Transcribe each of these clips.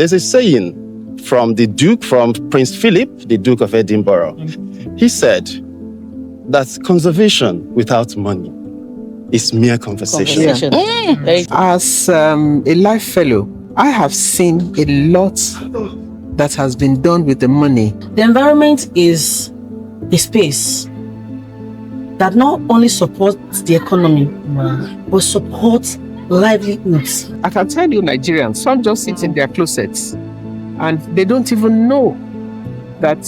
There's a saying from Prince Philip, the Duke of Edinburgh. He said that conservation without money is mere conversation. Yeah. As a life fellow, I have seen a lot that has been done with the money. The environment is a space that not only supports the economy, but supports livelihoods. I can tell you, Nigerians, some just sit in their closets and they don't even know that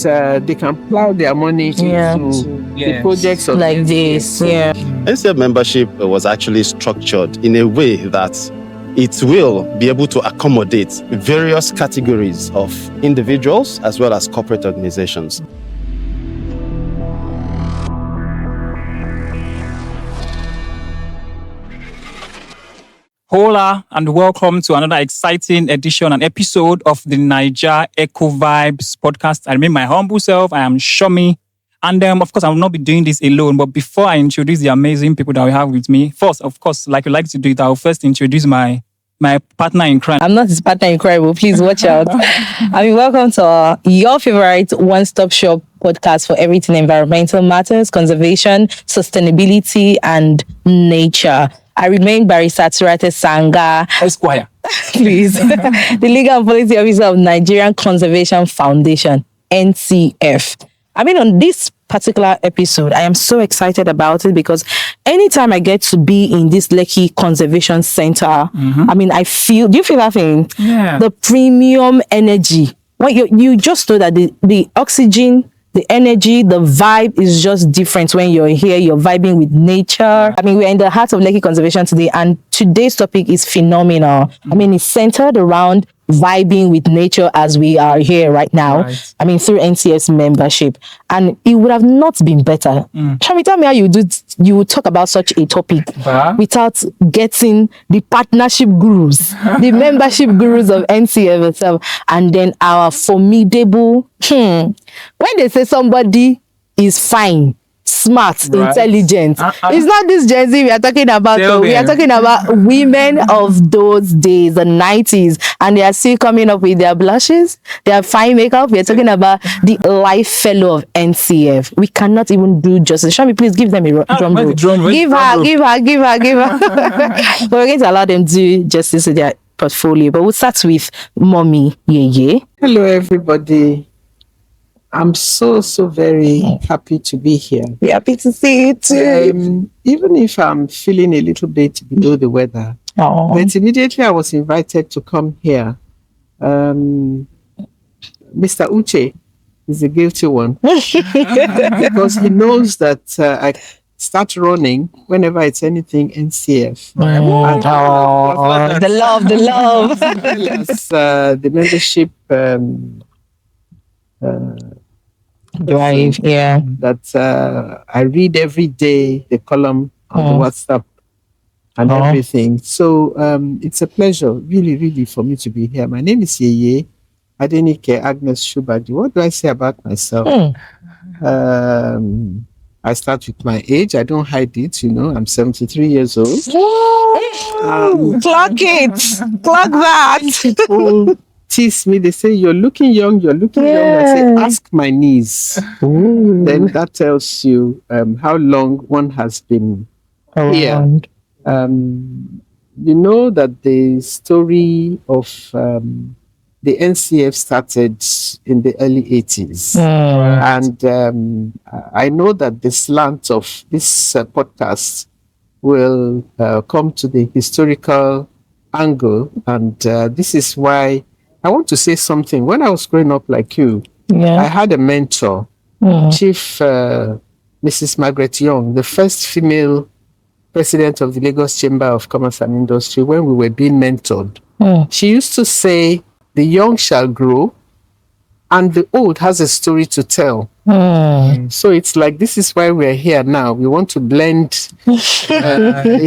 they can plow their money into the projects of like this. NCF membership was actually structured in a way that it will be able to accommodate various categories of individuals as well as corporate organizations. Hola and welcome to another exciting edition and episode of the Naija Echo Vibes podcast. I remain my humble self. I am Shomi. And of course, I will not be doing this alone. But before I introduce the amazing people that we have with me, first, of course, like we like to do it, I will first introduce my partner in crime. I'm not his partner in crime, but please watch out. Welcome to your favorite one-stop shop podcast for everything environmental matters, conservation, sustainability, and nature. I remain Barrister Turate Sanga, Esquire. Please. The Legal and Policy Officer of Nigerian Conservation Foundation, NCF. On this particular episode, I am so excited about it because anytime I get to be in this Lekki Conservation Center, I feel, do you feel that thing? Yeah. The premium energy. Well, you just know that the oxygen, the energy, the vibe is just different when you're here, you're vibing with nature. We're in the heart of Lekki Conservation today, and today's topic is phenomenal. It's centered around vibing with nature as we are here right now. Right. Through NCF's membership. And it would have not been better. Shall we tell me how you would talk about such a topic without getting the partnership gurus, the membership gurus of NCF itself, and then our formidable, when they say somebody is fine, smart, intelligent. It's not this Gen Z we are talking about. We are talking about women of those days, the 90s, and they are still coming up with their blushes, their fine makeup. We are talking about the life fellow of NCF. We cannot even do justice. Shall we please give them a drum roll? Give her. But we're going to allow them to do justice to their portfolio. But we'll start with Mommy Yeye. Hello, everybody. I'm so very happy to be here. We're happy to see you too. Even if I'm feeling a little bit below the weather, but immediately I was invited to come here. Mr. Uche is the guilty one because he knows that I start running whenever it's anything NCF. The love. Yes, the membership. Drive, that I read every day, the column on the WhatsApp and everything. So it's a pleasure, really for me to be here. My name is Yeye, Adenike, Agnes, Shobajo. What do I say about myself? I start with my age. I don't hide it, I'm 73 years old. Clock it! Clock that! People tease me, they say, you're looking young. I say, ask my niece. Then that tells you how long one has been here. You know that the story of the NCF started in the early 80s. And I know that the slant of this podcast will come to the historical angle. And this is why I want to say something. When I was growing up like you, I had a mentor, Chief Mrs. Margaret Young, the first female president of the Lagos Chamber of Commerce and Industry. When we were being mentored, she used to say, the young shall grow and the old has a story to tell. So it's like, this is why we're here now. We want to blend the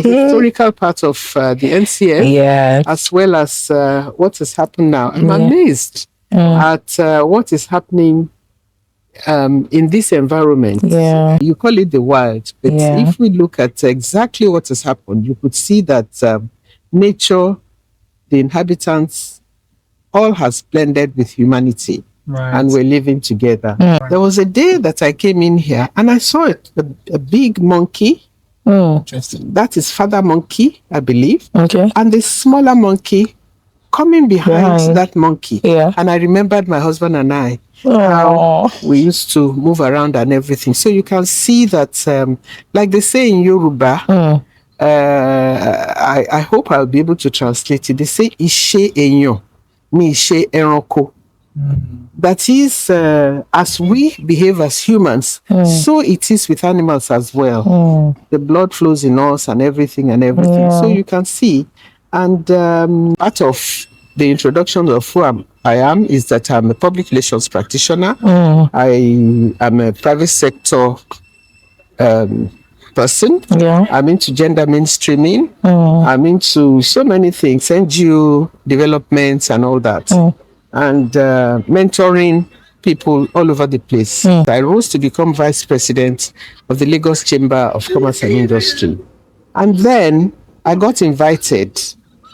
historical part of the NCF as well as what has happened now. I'm amazed at what is happening in this environment. You call it the wild, but if we look at exactly what has happened, you could see that nature, the inhabitants, all has blended with humanity. Right. And we're living together. There was a day that I came in here and I saw a big monkey. Interesting. That is father monkey, I believe. Okay. And the smaller monkey coming behind that monkey. Yeah. And I remembered my husband and I, how we used to move around and everything. So you can see that, like they say in Yoruba, I hope I'll be able to translate it. They say, Ishe enyo, mi ishe eranko. That is, as we behave as humans, so it is with animals as well. The blood flows in us and everything. So you can see. And part of the introduction of who I am is that I'm a public relations practitioner. I am a private sector person. I'm into gender mainstreaming. I'm into so many things, NGO developments and all that. And mentoring people all over the place. I rose to become vice president of the Lagos Chamber of Commerce and Industry. And then I got invited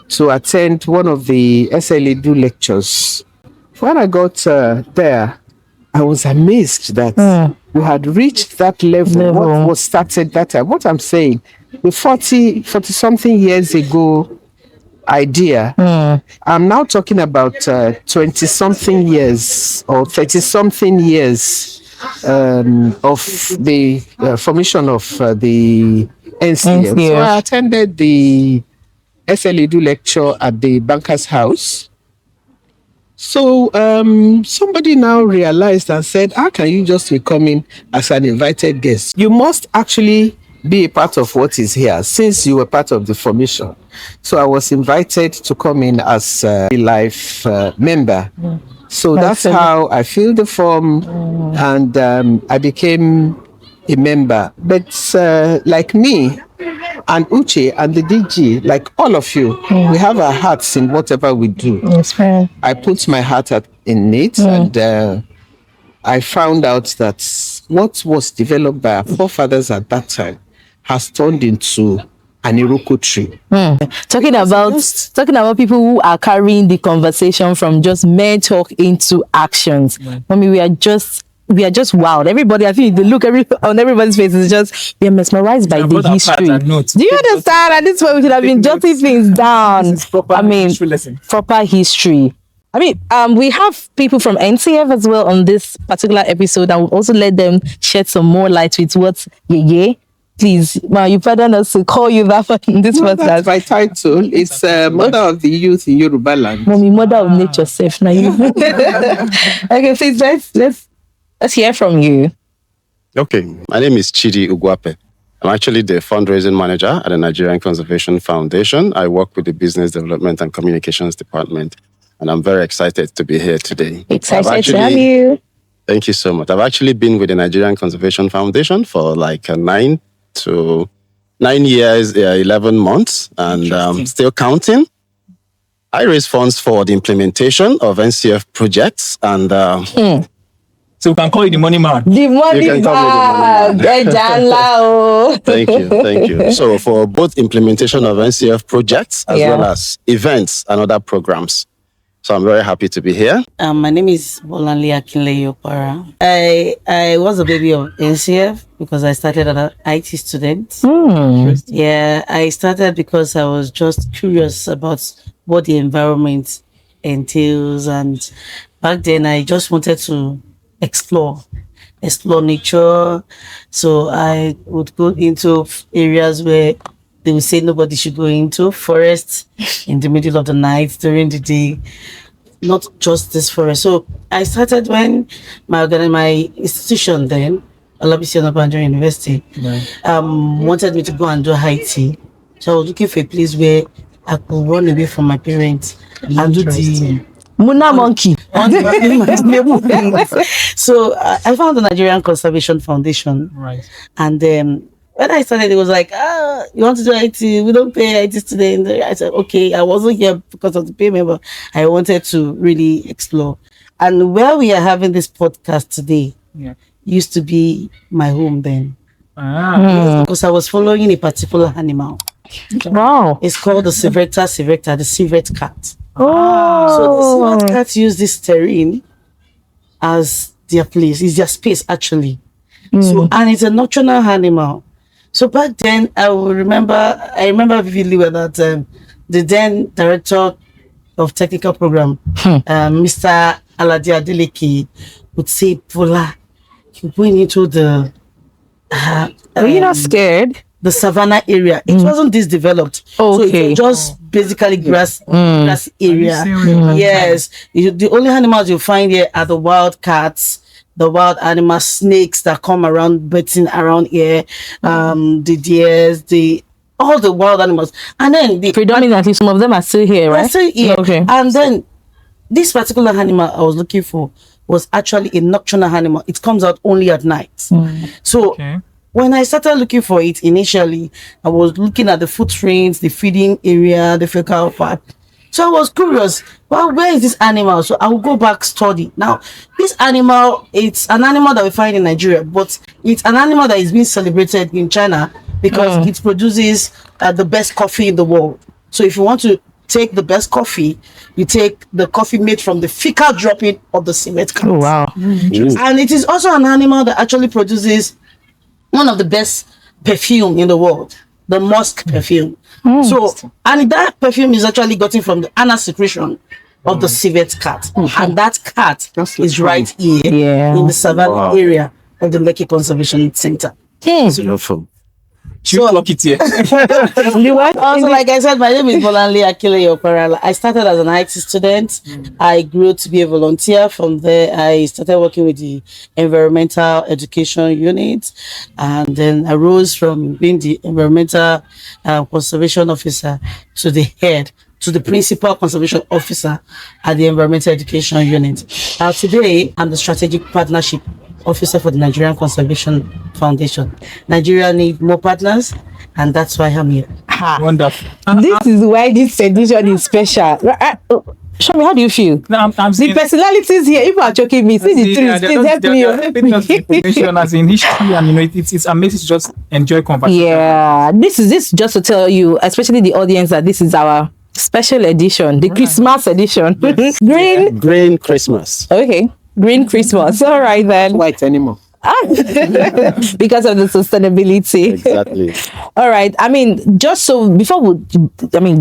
to attend one of the SLA lectures. When I got there, I was amazed that we had reached that level. What was started that time. What I'm saying, the 40-something years ago idea, I'm now talking about 20-something years or 30-something years of the formation of the NCF. So I attended the SLA lecture at the Banker's House. So somebody now realized and said, how can you just be coming as an invited guest? You must actually be a part of what is here since you were part of the formation. So I was invited to come in as a life member. So that's how I filled the form and I became a member. But like me and Uche and the DG, like all of you, we have our hearts in whatever we do. Yes, ma'am. I put my heart in it and I found out that what was developed by our forefathers at that time has turned into an Iroko tree. Talking about people who are carrying the conversation from just mere talk into actions. I mean, we are just wild. Everybody, I think the look on everybody's face is just, we are mesmerized by the history. Do you understand? And this is why we should have been jotting things down. Proper history. I mean, we have people from NCF as well on this particular episode, and we'll also let them shed some more light with what Yeye. Please, ma, you pardon us to call you that in this podcast. That's my title. It's Mother of the Youth in Yoruba Land. Mommy, Mother of Nature, safe now. Okay, please let's hear from you. Okay, my name is Chidi Ugwapeh. I'm actually the fundraising manager at the Nigerian Conservation Foundation. I work with the Business Development and Communications Department, and I'm very excited to be here today. Excited to have you. Thank you so much. I've actually been with the Nigerian Conservation Foundation for like 9 years, 11 months, and still counting. I raise funds for the implementation of NCF projects, and so we can call you the money man. The money man. Thank you. So for both implementation of NCF projects as well as events and other programs. So I'm very happy to be here. My name is Bola Akinleye-Opara. I was a baby of NCF because I started as an IT student. Yeah, I started because I was just curious about what the environment entails, and back then I just wanted to explore nature. So I would go into areas where they would say nobody should go into, forests in the middle of the night, during the day, not just this forest. So I started when my institution then, Olabisi Onabanjo University, wanted me to go and do IT. So I was looking for a place where I could run away from my parents and do the Muna monkey. So I found the Nigerian Conservation Foundation. Right. And when I started, it was like, you want to do IT? We don't pay IT students. I said, okay. I wasn't here because of the payment, but I wanted to really explore. And where we are having this podcast today used to be my home then. Because I was following a particular animal. Wow. It's called the civet cat. So the civet cats use this terrain as their place, is their space actually. So, and it's a nocturnal animal. So back then, I remember vividly well that the then director of technical program, Mr. Adenike, would say, Bola, you're going into the Are you not scared? The savannah area. It wasn't this developed. So it was just basically grass area. Yes. The only animals you find here are the wild cats, the wild animal snakes that come around, betting around here, the deers, all the wild animals. And then predominantly some of them are still here, right? Still here. Okay. And then this particular animal I was looking for was actually a nocturnal animal. It comes out only at night. So when I started looking for it initially, I was looking at the footprints, the feeding area, the fecal fat. So I was curious, well, where is this animal? So I will go back study. Now, this animal, it's an animal that we find in Nigeria, but it's an animal that is being celebrated in China because it produces the best coffee in the world. So if you want to take the best coffee, you take the coffee made from the fecal dropping of the civet cat. Oh, wow. And it is also an animal that actually produces one of the best perfume in the world, the musk perfume. So, and that perfume is actually gotten from the anal secretion of the civet cat. And that cat is right here in the savannah area of the Lekki Conservation Center. Beautiful. Lock it here. Also, like I said, my name is Bola Akinleye-Opara. I started as an IT student. I grew to be a volunteer. From there, I started working with the environmental education unit, and then I rose from being the environmental conservation officer to the head, to the principal conservation officer at the environmental education unit. Today, I'm the strategic partnership officer for the Nigerian Conservation Foundation. Nigeria needs more partners, and that's why I'm here. Wonderful. This is why this edition is special. Show me, how do you feel? No, I'm the personalities here, if you are choking me, see the truth, please help me. Information as in history, and it's amazing to just enjoy conversation. Yeah, this is just to tell you, especially the audience, that this is our special edition, the Christmas edition. Yes. Green Christmas. Okay. Green Christmas. All right then. White animal. Because of the sustainability. Exactly. All right. I mean, just so before we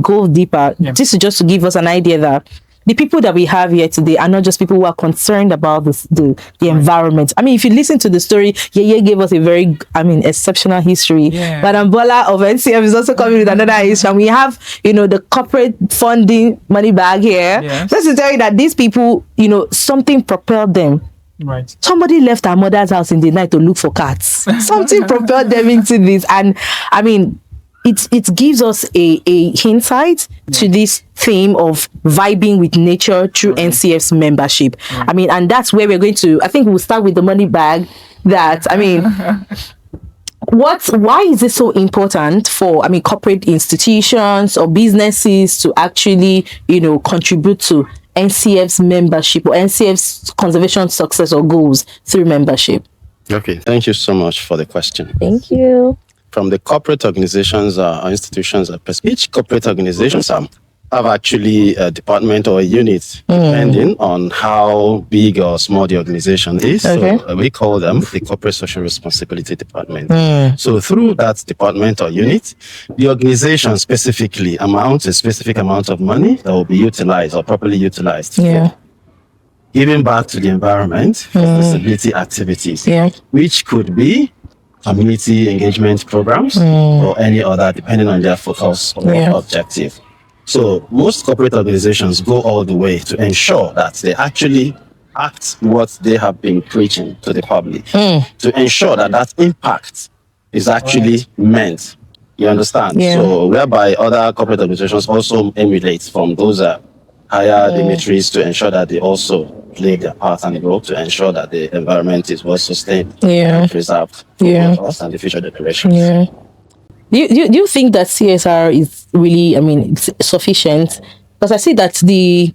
go deeper, this is just to give us an idea that the people that we have here today are not just people who are concerned about the environment. I mean, if you listen to the story, Yeye gave us a very, exceptional history. Madam Bola of NCF is also coming with another history. And we have, the corporate funding money bag here. Just to tell you that these people, something propelled them. Right. Somebody left our mother's house in the night to look for cats. Something propelled them into this. And it gives us a insight to this theme of vibing with nature through NCF's membership. And that's where we're going to, I think we'll start with the money bag. Why is it so important for, corporate institutions or businesses to actually, contribute to NCF's membership or NCF's conservation success or goals through membership? Okay, thank you so much for the question. Thank you. From the corporate organizations or institutions, each corporate organizations have actually a department or a unit, depending on how big or small the organization is. Okay. So we call them the Corporate Social Responsibility Department. So through that department or unit, the organization specifically amounts a specific amount of money that will be utilized or properly utilized for giving back to the environment for sustainability activities, which could be community engagement programs or any other, depending on their focus or objective. So most corporate organizations go all the way to ensure that they actually act what they have been preaching to the public, to ensure that impact is actually meant. You understand? So whereby other corporate organizations also emulate from those higher dignitaries to ensure that they also play their part and role to ensure that the environment is well sustained and preserved for us and the future generations. Do you think that CSR is really, it's sufficient? Because I see that the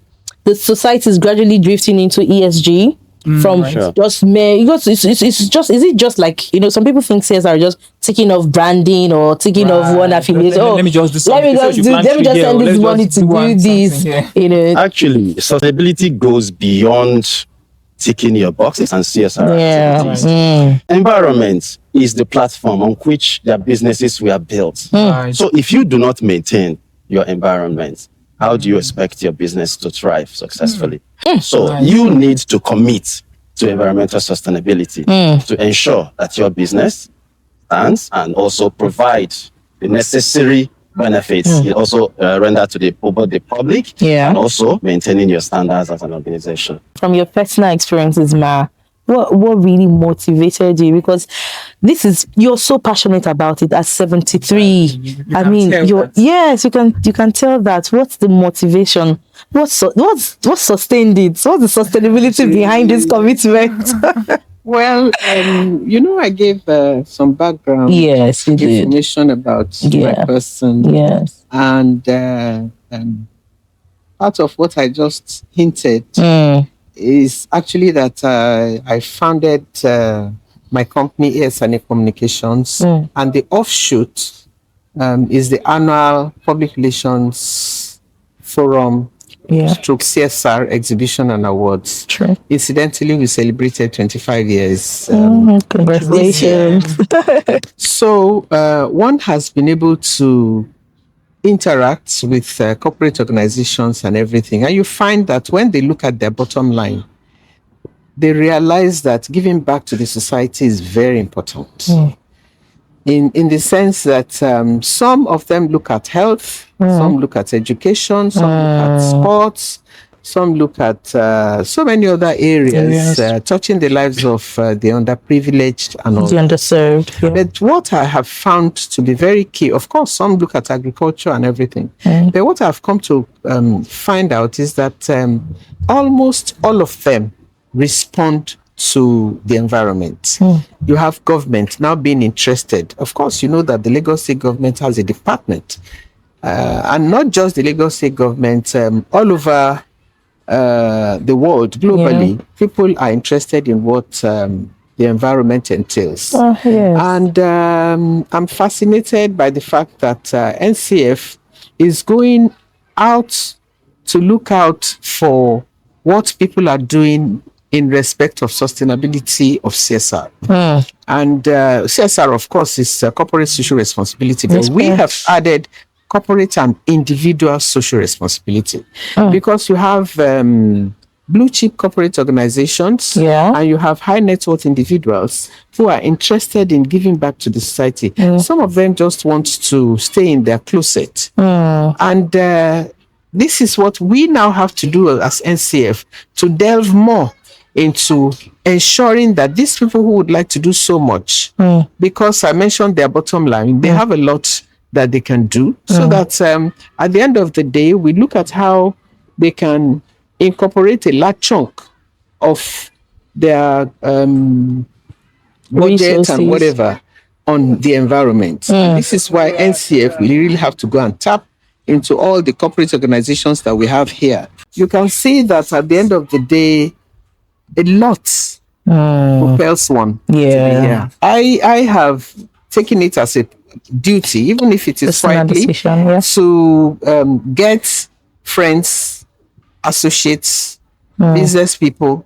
society is gradually drifting into ESG from just mere. It's just, is it just like, some people think CSR just thinking of branding or thinking of one affiliation. Let me just do something. Let me just send this money to do this. You know. Actually, sustainability goes beyond ticking your boxes and CSR activities. Environment is the platform on which their businesses were built. So if you do not maintain your environment, how do you expect your business to thrive successfully? So you need to commit to environmental sustainability to ensure that your business stands and also provide the necessary benefits. It also render to the public and also maintaining your standards as an organization. From your personal experiences, what really motivated you? Because you're so passionate about it at 73. I mean, you can tell that. What's the motivation? What sustained it? What's the sustainability behind this commitment? Well, I gave some background information about my person. Yes. And part of what I just hinted is actually that I founded my company, Adenike Communications, and the offshoot is the annual Public Relations Forum stroke CSR exhibition and awards. True. Incidentally, we celebrated 25 years. Congratulations. So one has been able to interact with corporate organizations and everything. And you find that when they look at their bottom line, they realize that giving back to the society is very important. In the sense that some of them look at health, some look at education, some look at sports, some look at so many other areas touching the lives of the underprivileged and all the underserved. But what I have found to be very key, of course, some look at agriculture and everything, but what I've come to find out is that almost all of them respond to the environment. You have government now being interested. Of course, you know that the Lagos State government has a department, and not just the Lagos State government, all over the world, globally, people are interested in what the environment entails. And I'm fascinated by the fact that NCF is going out to look out for what people are doing in respect of sustainability of CSR. And CSR, of course, is corporate social responsibility, but we have added corporate and individual social responsibility because you have blue chip corporate organizations and you have high net worth individuals who are interested in giving back to the society. Some of them just want to stay in their closet. And this is what we now have to do as NCF, to delve more into ensuring that these people who would like to do so much, because I mentioned their bottom line, they have a lot that they can do, so that at the end of the day, we look at how they can incorporate a large chunk of their budget and whatever on the environment. This is why NCF, we really have to go and tap into all the corporate organizations that we have here. You can see that at the end of the day, a lot propels one to be here. I have taken it as a duty, even if it is slightly, to get friends, associates, business people.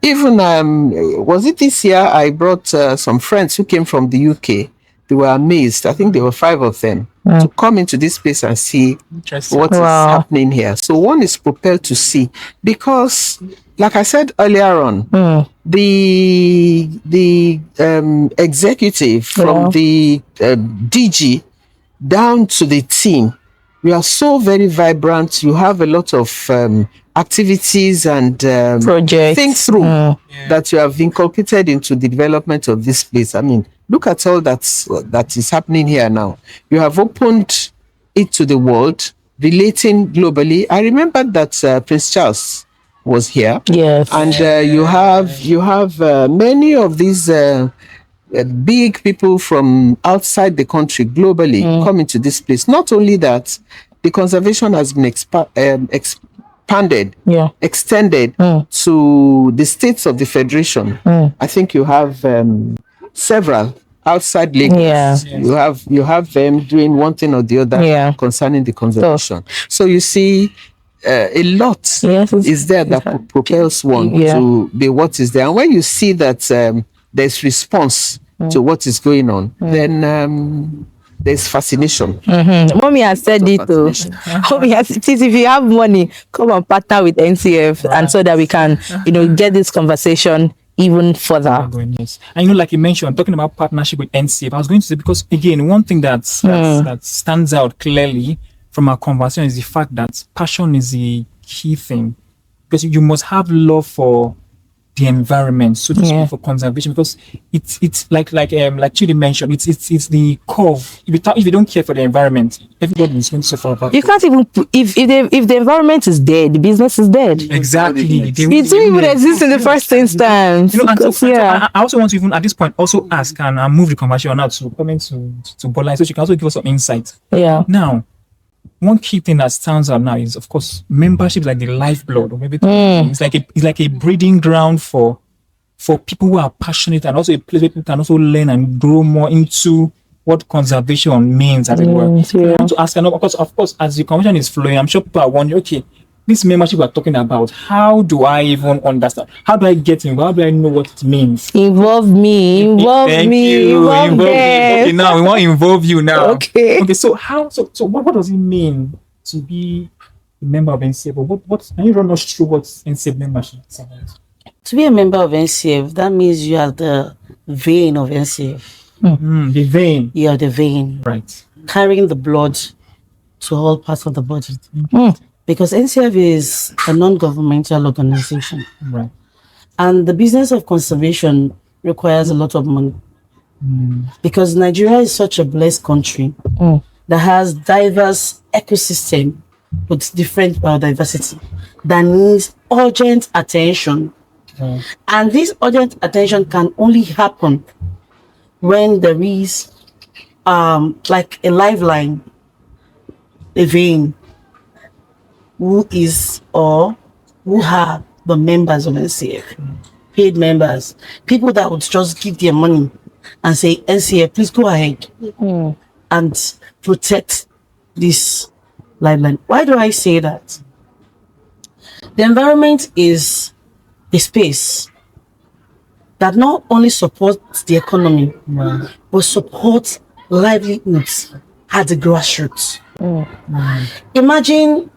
Even was it this year I brought some friends who came from the UK. They were amazed. I think there were 5 of them to come into this place and see what is happening here. So one is propelled to see, because like I said earlier on, the executive from the DG down to the team, we are so very vibrant. You have a lot of activities and projects, think through that you have inculcated into the development of this place. I mean, look at all that is happening here now. You have opened it to the world, relating globally. I remember that Prince Charles was here. Yes. And you have many of these big people from outside the country globally coming to this place. Not only that, the conservation has been expanded, extended to the states of the Federation. I think you have several outside Lagos. You have them doing one thing or the other concerning the conservation. So you see, a lot is there that propels one to be what is there. And when you see that there's response to what is going on, then there's fascination. Mommy has said it too. Mommy has said, if you have money, come and partner with NCF, and so that we can, get this conversation even further. Yes. And like you mentioned, talking about partnership with NCF, I was going to say, because again, one thing that stands out clearly from our conversation is the fact that passion is the key thing, because you must have love for the environment, so to speak, for conservation, because it's like Chidi mentioned, it's the curve. If you don't care for the environment, everybody is going to suffer about it. You can't even if the environment is dead, the business is dead. Exactly. It didn't even exist in the first instance. I also want to even at this point also ask and move the conversation now to comment to Bola, so she can also give us some insight. Now, one key thing that stands out now is, of course, membership is like the lifeblood of everything. It's like a breeding ground for people who are passionate, and also a place where people can also learn and grow more into what conservation means, as it were. I want to ask, and of course, as the conversation is flowing, I'm sure people are wondering, okay, this membership we're talking about, how do I even understand? How do I get involved? How do I know what it means? Involve me. Involve me. Okay, now we want to involve you now. Okay. So what does it mean to be a member of NCF? What can you run us through what NCF membership is about? To be a member of NCF, that means you are the vein of NCF. The vein. You are the vein. Right. Carrying the blood to all parts of the body. Because NCF is a non-governmental organization. Right. And the business of conservation requires a lot of money. Because Nigeria is such a blessed country that has diverse ecosystem with different biodiversity that needs urgent attention. And this urgent attention can only happen when there is like a lifeline, a vein, who is or who have the members of NCF, paid members, people that would just give their money and say, NCF, please go ahead and protect this lifeline. Why do I say that? The environment is a space that not only supports the economy, but supports livelihoods at the grassroots. Imagine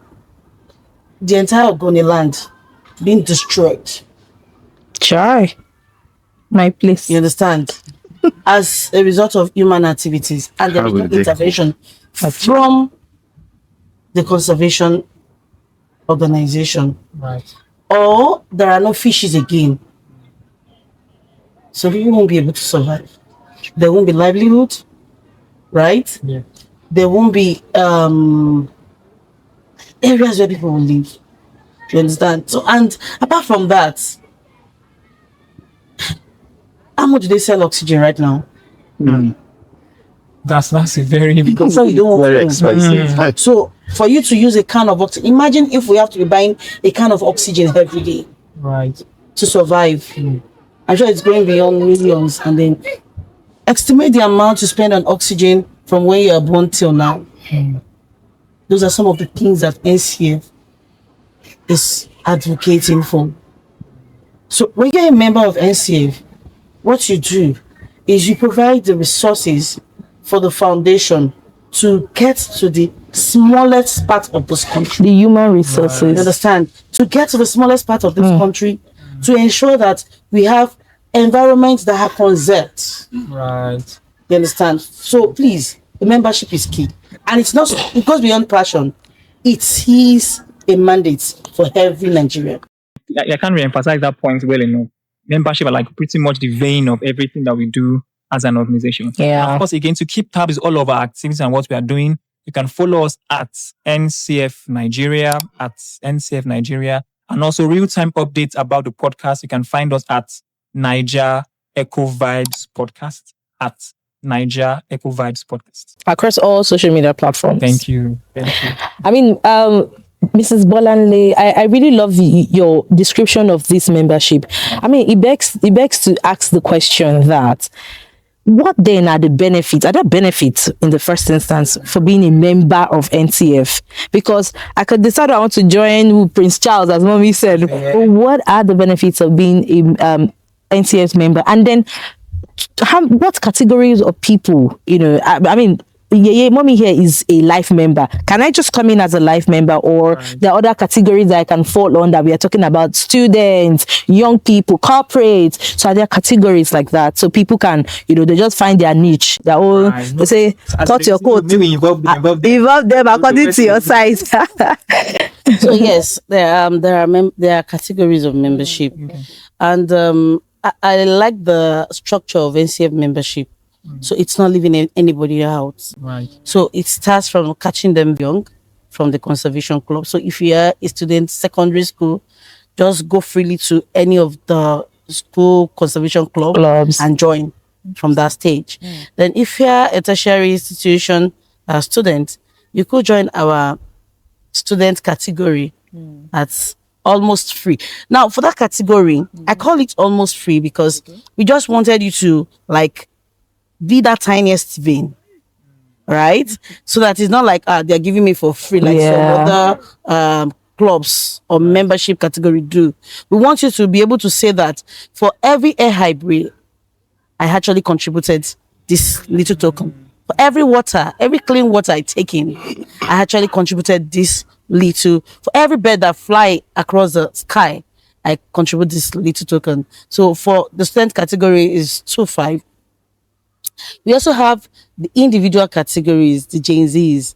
the entire Ogoni land being destroyed. Try my place. You understand? As a result of human activities, and there is no intervention from the conservation organization. Right. Or there are no fishes again. So people won't be able to survive. There won't be livelihood, right? Yeah. There won't be areas where people will live. You understand? So, and apart from that, how much do they sell oxygen right now? That's a very Because you don't want Very expensive. So for you to use a can of oxygen, imagine if we have to be buying a can of oxygen every day to survive. I'm sure it's going beyond millions. And then estimate the amount you spend on oxygen from when you are born till now. Those are some of the things that NCF is advocating for. So when you're a member of NCF, what you do is you provide the resources for the foundation to get to the smallest part of this country. The human resources. You understand? To get to the smallest part of this country, to ensure that we have environments that are conserved. Right. You understand? So please, the membership is key. And it goes beyond passion. It is a mandate for every Nigerian. I can't re-emphasize that point well enough. Membership are like pretty much the vein of everything that we do as an organization. Yeah. And of course, again, to keep tabs all of our activities and what we are doing, you can follow us at NCF Nigeria, and also real-time updates about the podcast. You can find us at Naija Eco Vibes Podcast, at Naija Eco Vibes Podcast. Across all social media platforms. Thank you. I mean, Mrs. Bolanle, I really love your description of this membership. I mean, it begs to ask the question that what then are the benefits? Are there benefits in the first instance for being a member of NCF? Because I could decide I want to join Prince Charles, as mommy said. Yeah. But what are the benefits of being a NCF member? And then what categories of people, I mean, Yeye, mommy here is a life member. Can I just come in as a life member, or there are other categories that I can fall under? We are talking about students, young people, corporates. So are there categories like that? So people can, they just find their niche. Their own, they say, cut your coat. Maybe involve them according to your size. So yes, there are categories of membership, and I like the structure of NCF membership. So it's not leaving anybody out. Right. So it starts from catching them young from the conservation club. So if you are a student, secondary school, just go freely to any of the school conservation clubs and join from that stage. Then if you are a tertiary institution student, you could join our student category. That's almost free. Now for that category, I call it almost free because we just wanted you to be that tiniest vein, right? So that it's not like they're giving me for free like some other clubs or membership category do. We want you to be able to say that for every air hybrid, I actually contributed this little token. For every clean water I take in, I actually contributed this little. For every bird that fly across the sky, I contribute this little token. So for the student category is 2.5. We also have the individual categories, the Gen Zs.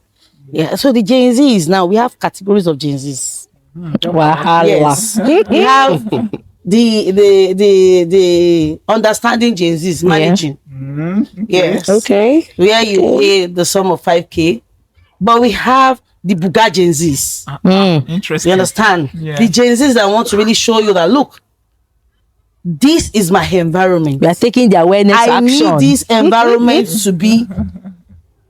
Yeah, so the Gen Zs, now we have categories of Gen Zs. Yes. We have the understanding Gen Zs, managing. Yes. Okay. Where you pay the sum of 5K. But we have the Buga Gen Zs. Interesting. You understand? Yeah. The Gen Zs that want to really show you that, look, this is my environment. We are taking the awareness I action. need this environment to be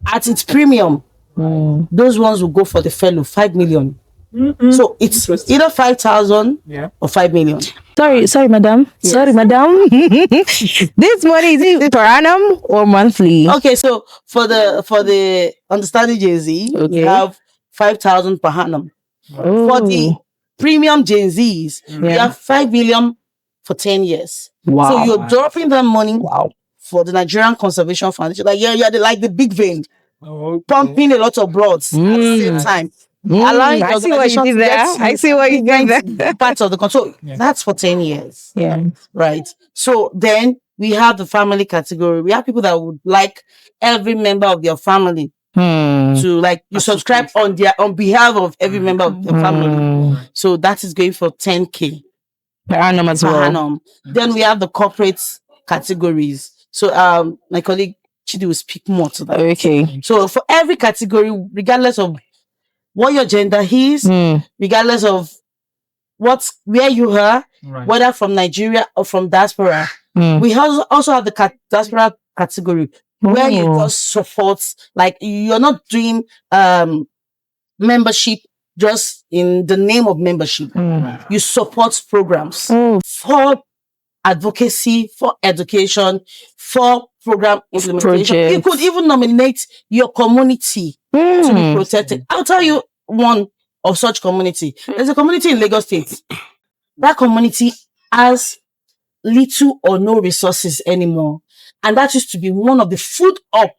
at its premium. Those ones will go for the fellow 5 million. So it's either 5,000 or 5 million. Sorry, madam. Yes. Sorry, madam. This money is it per annum or monthly? Okay, so for the understanding Gen Z, we have 5,000 per annum. For the premium Gen Zs, we have 5 million for 10 years. Wow. So you're dropping that money for the Nigerian Conservation Foundation. You're the big vein, pumping a lot of bloods at the same time. I see what you did there. I see what you did there. Part of the control. That's for 10 years. Yeah. Right. So then we have the family category. We have people that would like every member of their family to you subscribe on behalf of every member of the family. So that is going for 10K. Per annum as well. Then we have the corporate categories. So my colleague Chidi will speak more to that. Okay. So for every category, regardless of what your gender is, regardless of where you are, whether from Nigeria or from diaspora, we also have the diaspora category where you just support, you're not doing membership just in the name of membership. You support programs for advocacy, for education, for program implementation. You could even nominate your community to be protected. I'll tell you one of such community. There's a community in Lagos State. That community has little or no resources anymore. And that used to be one of the food up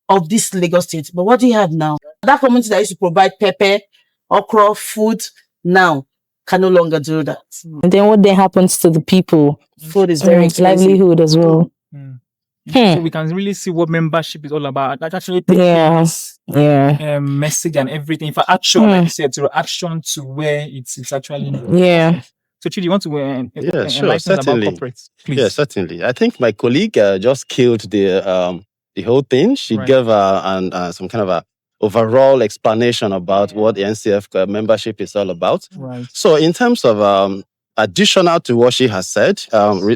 of this Lagos State. But what do you have now? That community that used to provide pepper, okra, food, now can no longer do that. And then what then happens to the people? Food is very expensive. Livelihood as well. So we can really see what membership is all about. That actually message and everything. For action, like you said, to action to where it's actually. So Chidi, you want to sure, certainly. About corporates, please? Yeah, certainly. I think my colleague just killed the whole thing. She gave some kind of a overall explanation about what the NCF membership is all about. Right. So in terms of additional to what she has said,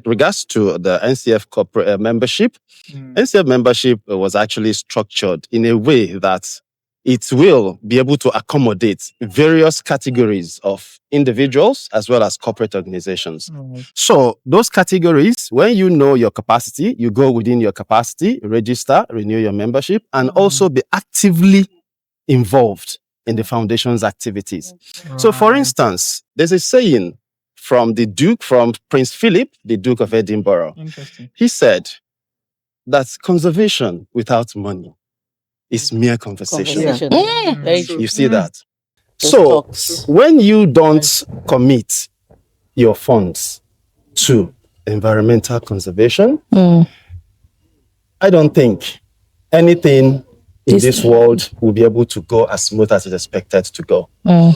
regards to the NCF corporate membership, NCF membership was actually structured in a way that it will be able to accommodate various categories of individuals as well as corporate organizations. So those categories, when you know your capacity, you go within your capacity, register, renew your membership, and also be actively involved in the foundation's activities. So for instance, there's a saying from Prince Philip, the Duke of Edinburgh. He said that conservation without money is mere conversation. You see that? So when you don't commit your funds to environmental conservation, I don't think anything in this world will be able to go as smooth as it's expected to go.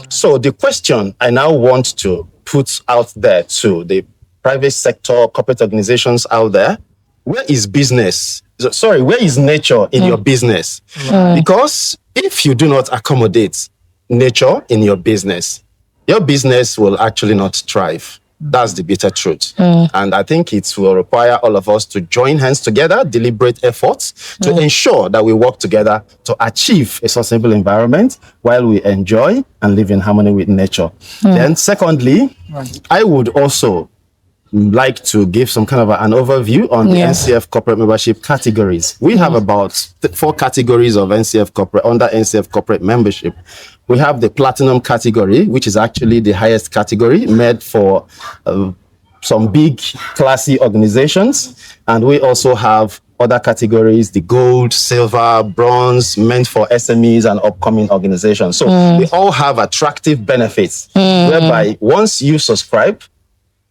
So the question I now want to put out there to the private sector, corporate organizations out there, where is business? Sorry, where is nature in your business? Because if you do not accommodate nature in your business will actually not thrive. That's the bitter truth. And I think it will require all of us to join hands together, deliberate efforts to ensure that we work together to achieve a sustainable environment while we enjoy and live in harmony with nature. Then secondly, I would also like to give some kind of an overview on the NCF corporate membership categories. We have about 4 categories of NCF corporate under NCF corporate membership. We have the platinum category, which is actually the highest category, made for some big classy organizations. And we also have other categories, the gold, silver, bronze, meant for SMEs and upcoming organizations. So we all have attractive benefits, whereby once you subscribe,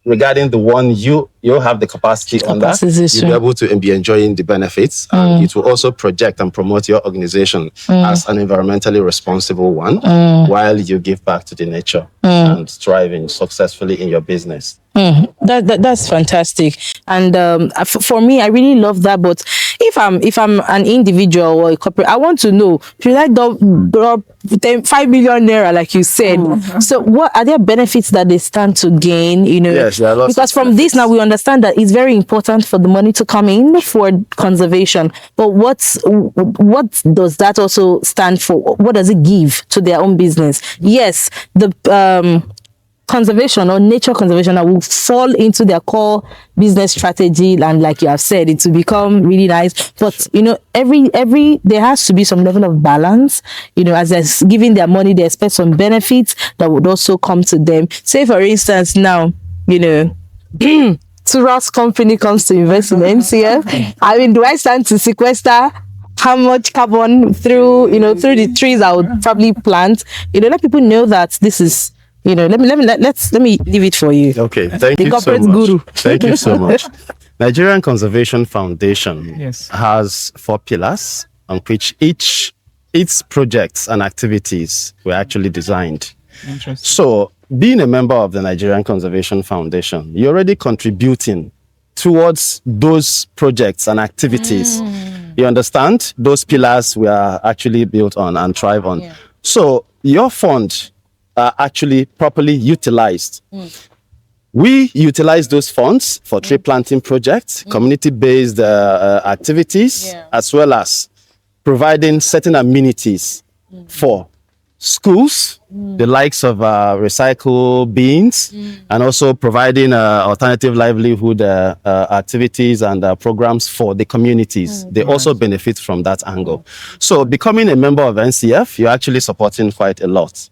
regarding the one you have the capacity on that, you'll be able to be enjoying the benefits. And it will also project and promote your organization as an environmentally responsible one while you give back to the nature and thriving successfully in your business. That's fantastic. And for me, I really love that. But if I'm an individual or a corporate, I want to know, should I drop 5 million naira, like you said? So what are there benefits that they stand to gain? Yes, there are lots because from this now we understand that it's very important for the money to come in for conservation. But what does that also stand for? What does it give to their own business? Yes, the conservation or nature conservation that will fall into their core business strategy, and like you have said, it will become really nice. But every there has to be some level of balance. As they're giving their money, they expect some benefits that would also come to them. Say for instance now, Tura's company comes to invest in NCF. I mean, do I stand to sequester how much carbon through the trees I would probably plant? Let people know that this is. Let me leave it for you. Okay, thank you so much. Guru. Thank you so much. Nigerian Conservation Foundation has 4 pillars on which its projects and activities were actually designed. Interesting. So, being a member of the Nigerian Conservation Foundation, you're already contributing towards those projects and activities. You understand? Those pillars we are actually built on and thrive on. Yeah. So, your fund are actually properly utilized. We utilize those funds for tree planting projects, community-based activities, as well as providing certain amenities for schools, the likes of recycle bins, and also providing alternative livelihood activities and programs for the communities. They also benefit from that angle. So becoming a member of NCF, you're actually supporting quite a lot.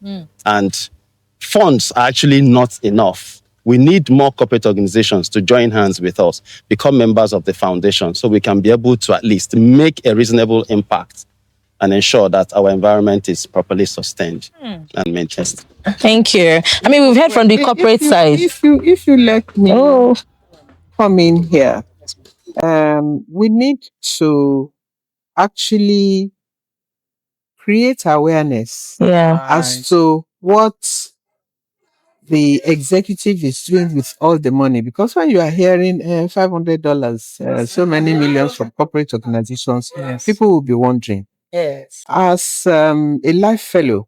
And funds are actually not enough. We need more corporate organizations to join hands with us, become members of the foundation, so we can be able to at least make a reasonable impact and ensure that our environment is properly sustained and maintained. Thank you. I mean, we've heard from the corporate side. If you let me come in here, we need to actually create awareness as to what the executive is doing with all the money. Because when you are hearing $500, so many millions from corporate organizations, people will be wondering. Yes. As a life fellow,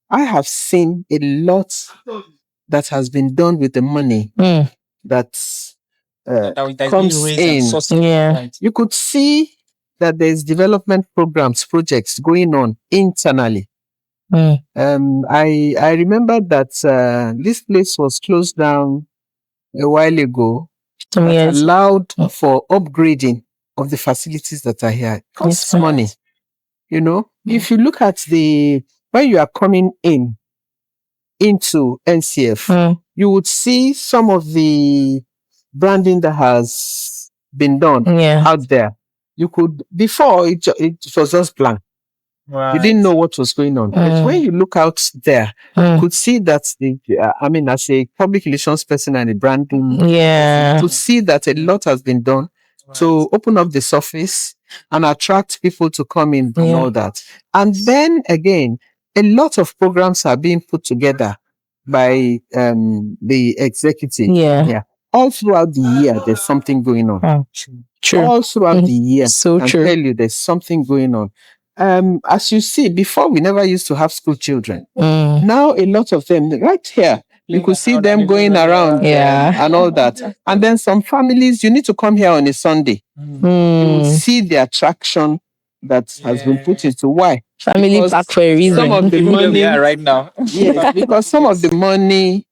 I have seen a lot that has been done with the money that comes in. You could see that there's development programs, projects going on internally. I remember that this place was closed down a while ago. That allowed for upgrading of the facilities that are here. It costs money. You know, if you look at when you are coming into NCF, you would see some of the branding that has been done out there. You could, before it was just blank. Right. You didn't know what was going on. But when you look out there, you could see that as a public relations person and a branding, to see that a lot has been done to open up the surface and attract people to come in and all that. And then again, a lot of programs are being put together by the executive. Yeah. All throughout the year, there's something going on. True. All throughout the year, I can tell you there's something going on. As you see, before we never used to have school children. Now a lot of them right here, you could see them going around and all that. And then some families, you need to come here on a Sunday. You will see the attraction that has been put into. Why? Family back for a reason. Some of the money we are right now. Yes, because some of the money,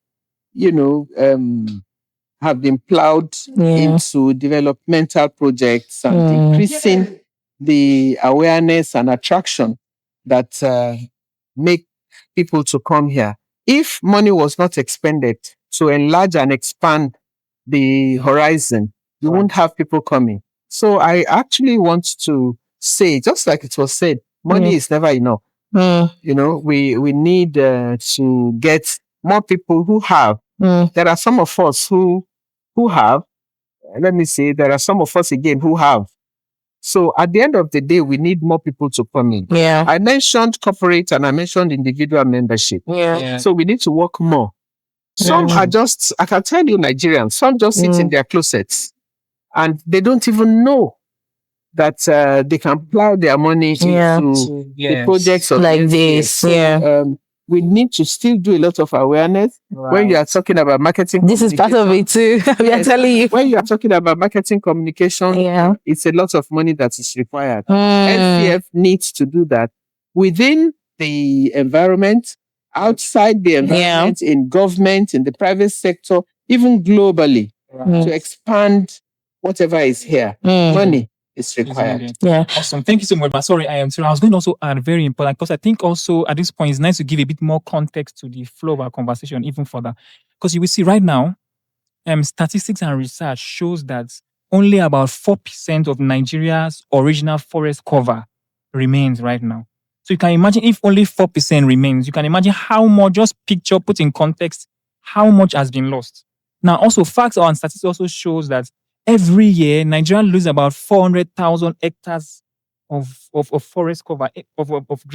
have been plowed into developmental projects and increasing the awareness and attraction that make people to come here. If money was not expended to enlarge and expand the horizon, you won't have people coming. So I actually want to say, just like it was said, money is never enough. You know, we need to get more people who have. There are some of us who have. Let me say, there are some of us again who have. So at the end of the day, we need more people to come in. I mentioned corporate and I mentioned individual membership. So we need to work more. Some are just, I can tell you Nigerians, some just sit in their closets and they don't even know that they can plow their money into the projects of like this. So, we need to still do a lot of awareness. When you are talking about marketing, this is part of it too. We are telling you. When you are talking about marketing communication, it's a lot of money that is required. NCF needs to do that within the environment, outside the environment, in government, in the private sector, even globally, to expand whatever is here. Money is required. Awesome. Thank you so much. But sorry, I was going to also add very important, because I think also at this point it's nice to give a bit more context to the flow of our conversation even further. Because you will see right now, statistics and research shows that only about 4% of Nigeria's original forest cover remains right now. So you can imagine if only 4% remains, you can imagine how much, just picture, put in context, how much has been lost. Now also facts and statistics also shows that every year, Nigeria loses about 400,000 hectares of forest cover, of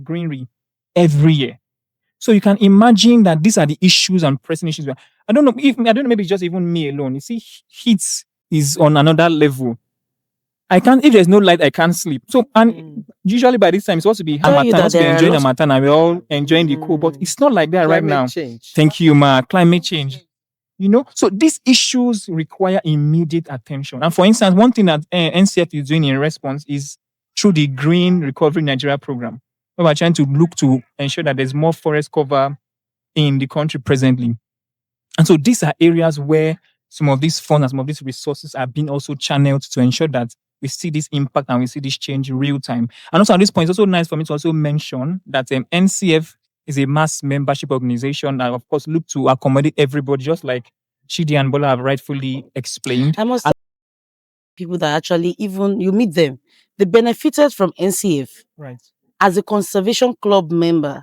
greenery every year. So you can imagine that these are the issues and pressing issues. I don't know, maybe it's just even me alone. You see, heat is on another level. If there's no light, I can't sleep. So, and usually by this time, it's supposed to be Harmattan, supposed to be enjoying Harmattan, and we're all enjoying the cool, but it's not like that right now. Change. Thank you, Ma. Climate change. You know, so these issues require immediate attention. And for instance, one thing that NCF is doing in response is through the Green Recovery Nigeria program, where we're trying to look to ensure that there's more forest cover in the country presently. And so these are areas where some of these funds and some of these resources are being also channeled to ensure that we see this impact and we see this change real time. And also at this point, it's also nice for me to also mention that NCF is a mass membership organization that, of course, look to accommodate everybody, just like Chidi and Bola have rightfully explained. I must people that actually, even you meet them, they benefited from NCF as a conservation club member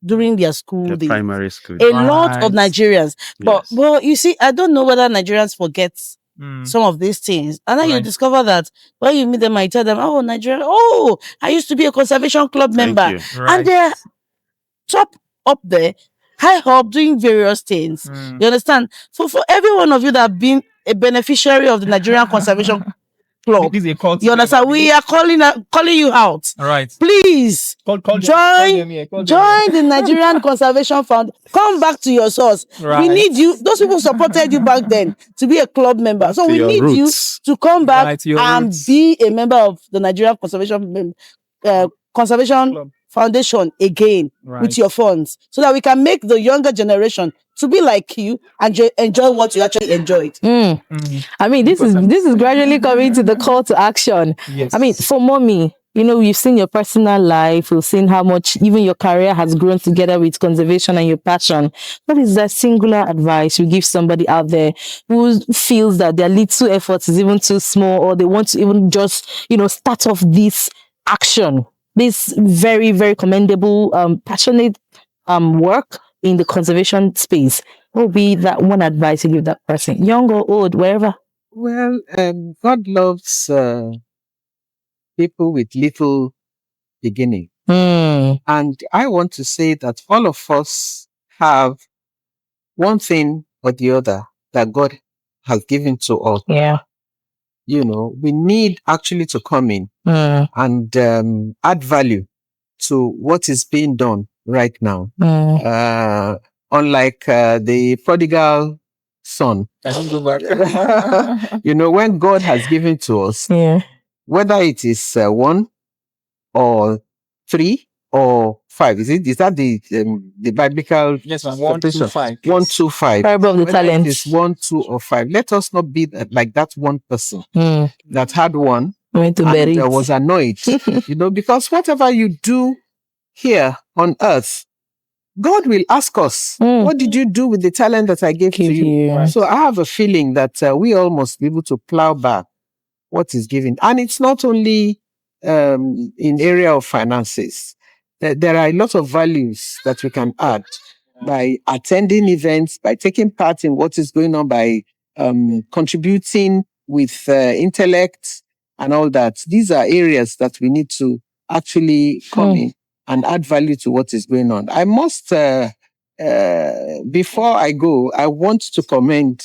during their school days. Primary school. A lot of Nigerians. But well, you see, I don't know whether Nigerians forget some of these things. And then you discover that when you meet them, I tell them, oh, Nigeria, I used to be a conservation club member. And they're top up there, high up, doing various things. You understand? For every one of you that have been a beneficiary of the Nigerian Conservation Club, you understand? We are calling you out. All right. Please join the Nigerian Conservation Fund. Come back to your source. We need you. Those people supported you back then to be a club member. So we need you to come back Right, your and roots. be a member of the Nigerian Conservation Club. Foundation again Right. with your funds, so that we can make the younger generation to be like you and enjoy what you actually enjoyed. I mean, this is gradually coming to the call to action. Yes. I mean, for mommy, we've seen your personal life, we've seen how much even your career has grown together with conservation and your passion. What is that singular advice you give somebody out there who feels that their little effort is even too small, or they want to even just, start off this action, this very, very commendable, passionate work in the conservation space? What would be that one advice you give that person, young or old, wherever? Well, God loves people with little beginning. And I want to say that all of us have one thing or the other that God has given to us. Yeah. We need actually to come in and add value to what is being done right now. Unlike the prodigal son, I don't go back. when God has given to us, whether it is 1 or 3 or 5, is that the biblical? Yes, ma'am. 1, 2, 5. 1, 2, 5. Parable of the Whether it talents. is 1, 2, or 5. Let us not be like that one person that had one Went to bury it. and was annoyed. Because whatever you do here on earth, God will ask us, what did you do with the talent that I gave to you? Right. So I have a feeling that we all must be able to plow back what is given. And it's not only in area of finances. There are a lot of values that we can add by attending events, by taking part in what is going on, by contributing with intellect and all that. These are areas that we need to actually come in and add value to what is going on. I must, before I go, I want to commend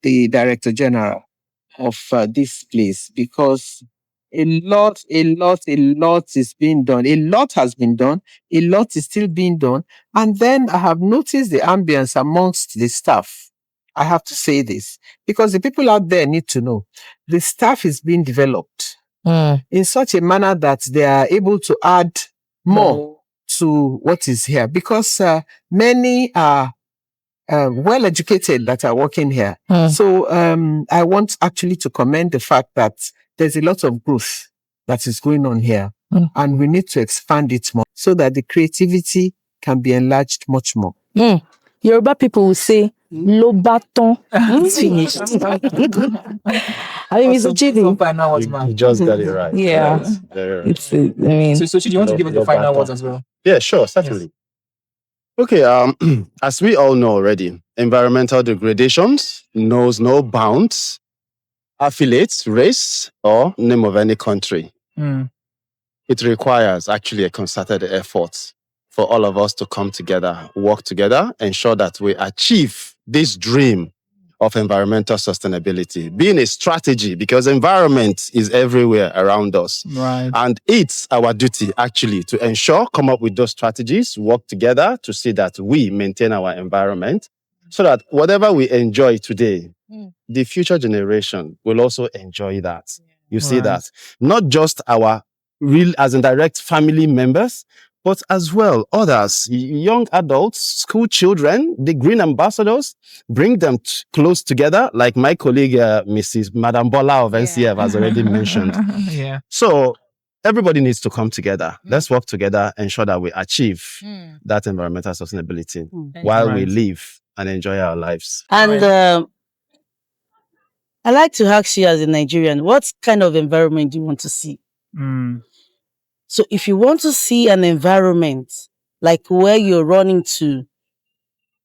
the Director General of this place, because a lot is being done. A lot has been done. A lot is still being done. And then I have noticed the ambience amongst the staff. I have to say this, because the people out there need to know the staff is being developed in such a manner that they are able to add more to what is here, because many are well educated that are working here. So I want actually to commend the fact that there's a lot of growth that is going on here, and we need to expand it more so that the creativity can be enlarged much more. Yoruba people will say, "Lo baton, it's finished." I mean, Mr. Chidi. You just got it right. Yeah. Right. Very right. It's, I mean, So Chidi, you want to give us the final words as well? Yeah, sure, certainly. Okay, as we all know already, environmental degradations knows no bounds, affiliates, race, or name of any country. It requires actually a concerted effort for all of us to come together, work together, ensure that we achieve this dream of environmental sustainability, being a strategy, because environment is everywhere around us. Right. And it's our duty actually to ensure, come up with those strategies, work together to see that we maintain our environment, so that whatever we enjoy today, the future generation will also enjoy that. You see that? Not just our real, as in direct family members, but as well others, young adults, school children, the green ambassadors, bring them close together, like my colleague, Madam Bola of NCF has already mentioned. So everybody needs to come together. Let's work together, ensure that we achieve that environmental sustainability while we live and enjoy our lives. And I like to ask you, as a Nigerian, what kind of environment do you want to see? So if you want to see an environment like where you're running to,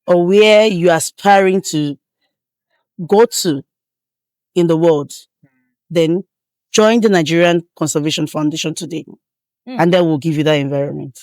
or where you're aspiring to go to in the world, then join the Nigerian Conservation Foundation today, and then we'll give you that environment.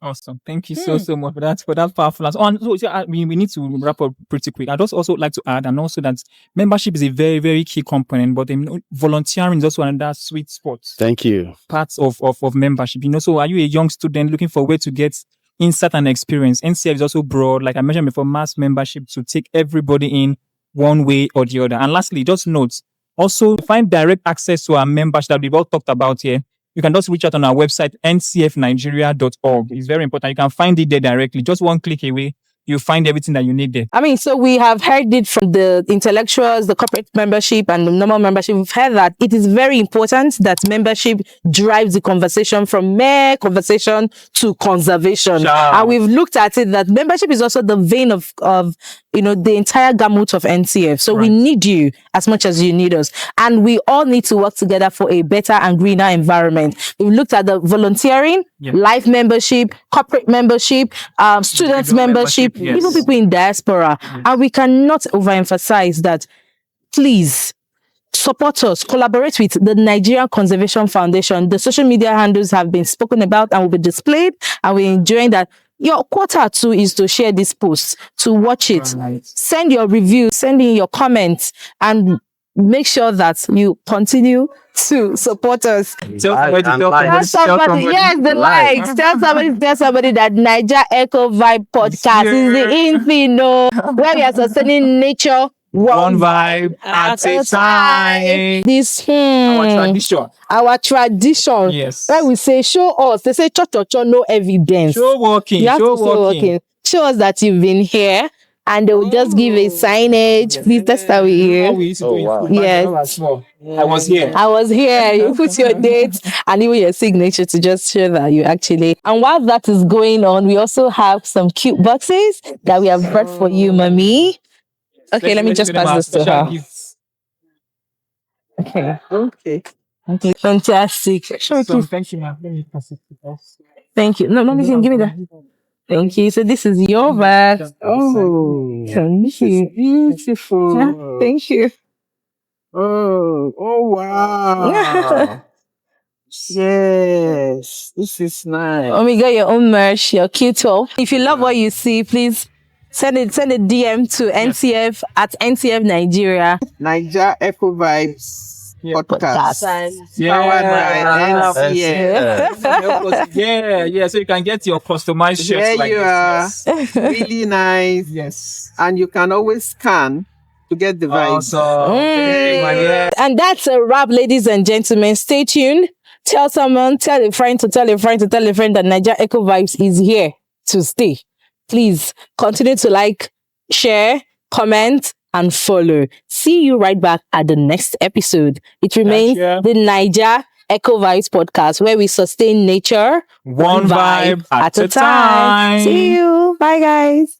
Awesome. Thank you so much for that powerful answer. And so we need to wrap up pretty quick. I'd also like to add, and also that membership is a very, very key component, but volunteering is also another sweet spot. Thank you. Parts of membership. So are you a young student looking for a way to get insight and experience? NCF is also broad, like I mentioned before, mass membership to take everybody in one way or the other. And lastly, just note, Also, to find direct access to our membership that we've all talked about here, you can just reach out on our website, ncfnigeria.org. It's very important. You can find it there directly. Just one click away, you find everything that you need there. I mean, so we have heard it from the intellectuals, the corporate membership, and the normal membership. We've heard that it is very important that membership drives the conversation from mere conversation to conservation. And we've looked at it that membership is also the vein of the entire gamut of NCF. So we need you as much as you need us. And we all need to work together for a better and greener environment. We've looked at the volunteering, life membership, corporate membership, students membership, even people in diaspora. And we cannot overemphasize that. Please support us, collaborate with the Nigerian Conservation Foundation. The social media handles have been spoken about and will be displayed, and we're enjoying that. Your quarter two is to share this post, to watch it, send your reviews, send in your comments, and make sure that you continue to support us. Tell somebody, yes, the likes. Tell somebody that Naija Eco Vibe podcast is the infino where we are sustaining nature. One vibe at a time. This our tradition. Yes. Where we say, show us. They say, cho, no evidence. Show walking. Show us that you've been here, and they will just give a signage. Please, that's how we hear. Yes. I was here. You put your date and even your signature to just show that you actually. And while that is going on, we also have some cute boxes that we have brought for you, mommy. Okay, let me just pass this to her. Okay. Fantastic. Thank you, ma'am. Let me pass it to us. Thank you. No, give me that. Thank you. So this is your bag. Oh, Thank you. beautiful. Thank you. Oh, wow. Yes, this is nice. Oh, we got your own merch, your cute top. If you love what you see, please send a DM to NCF at NCF Nigeria. Naija Eco Vibes podcast. Yeah. Powered by NCF. Yeah. So you can get your customized shirts There like you this. are. Really nice. Yes. And you can always scan to get the vibes. Awesome. Yes. And that's a wrap, ladies and gentlemen. Stay tuned. Tell someone, tell a friend that Naija Eco Vibes is here to stay. Please continue to like, share, comment, and follow. See you right back at the next episode. It remains the Naija Eco Vibes podcast, where we sustain nature One vibe at a time. See you. Bye, guys.